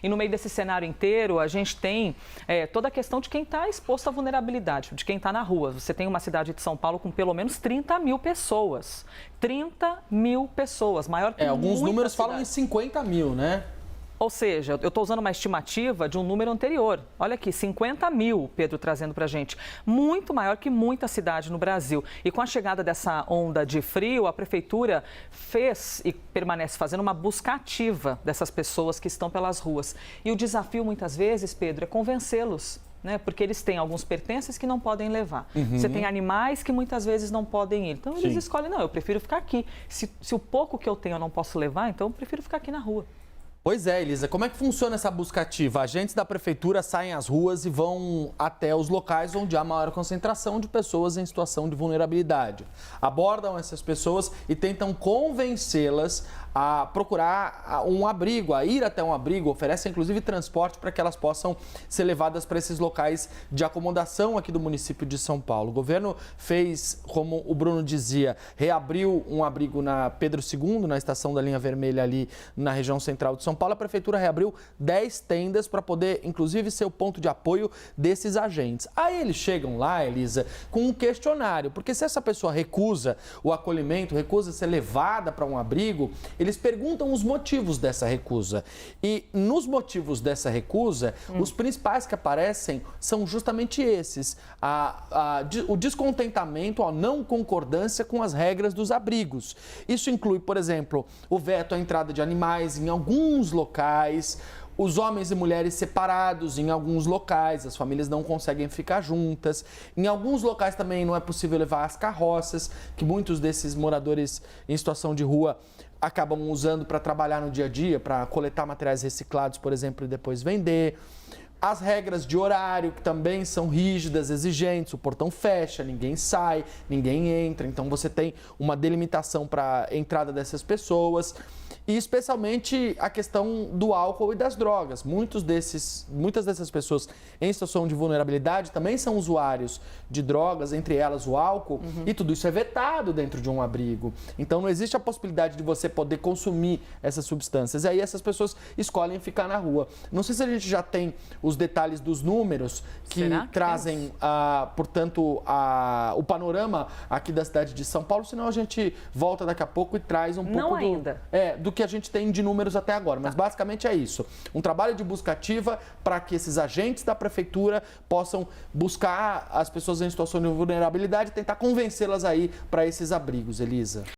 E no meio desse cenário inteiro, a gente tem toda a questão de quem está exposto à vulnerabilidade, de quem está na rua. Você tem uma cidade de São Paulo com pelo menos 30 mil pessoas. 30 mil pessoas, maior que alguns números cidade. falam em 50 mil, né? Ou seja, eu estou usando uma estimativa de um número anterior. Olha aqui, 50 mil, Pedro trazendo para a gente. Muito maior que muita cidade no Brasil. E com a chegada dessa onda de frio, a Prefeitura fez e permanece fazendo uma busca ativa dessas pessoas que estão pelas ruas. E o desafio, muitas vezes, Pedro, é convencê-los. Né? Porque eles têm alguns pertences que não podem levar. Você tem animais que muitas vezes não podem ir. Então, eles escolhem, não, eu prefiro ficar aqui. Se o pouco que eu tenho eu não posso levar, então eu prefiro ficar aqui na rua. Pois é, Elisa, como é que funciona essa busca ativa? Agentes da prefeitura saem às ruas e vão até os locais onde há maior concentração de pessoas em situação de vulnerabilidade. Abordam essas pessoas e tentam convencê-las a procurar um abrigo, a ir até um abrigo, oferecem inclusive transporte para que elas possam ser levadas para esses locais de acomodação aqui do município de São Paulo. O governo fez, como o Bruno dizia, reabriu um abrigo na Pedro II, na estação da linha vermelha ali na região central de São Paulo. A prefeitura reabriu 10 tendas para poder, inclusive, ser o ponto de apoio desses agentes. Aí eles chegam lá, Elisa, com um questionário, porque se essa pessoa recusa o acolhimento, recusa ser levada para um abrigo, eles perguntam os motivos dessa recusa. E nos motivos dessa recusa, os principais que aparecem são justamente esses. O descontentamento, a não concordância com as regras dos abrigos. Isso inclui, por exemplo, o veto à entrada de animais em alguns locais, os homens e mulheres separados em alguns locais, as famílias não conseguem ficar juntas. Em alguns locais também não é possível levar as carroças, que muitos desses moradores em situação de rua acabam usando para trabalhar no dia a dia, para coletar materiais reciclados, por exemplo, e depois vender. As regras de horário, que também são rígidas, exigentes, o portão fecha, ninguém sai, ninguém entra, então você tem uma delimitação para a entrada dessas pessoas. E especialmente a questão do álcool e das drogas. Muitas dessas pessoas em situação de vulnerabilidade também são usuários de drogas, entre elas o álcool, e tudo isso é vetado dentro de um abrigo. Então não existe a possibilidade de você poder consumir essas substâncias. E aí essas pessoas escolhem ficar na rua. Não sei se a gente já tem os detalhes dos números que trazem, portanto, o panorama aqui da cidade de São Paulo, senão a gente volta daqui a pouco e traz um pouco do que a gente tem de números até agora. Mas basicamente é isso. Um trabalho de busca ativa para que esses agentes da prefeitura possam buscar as pessoas em situação de vulnerabilidade e tentar convencê-las aí para esses abrigos, Elisa.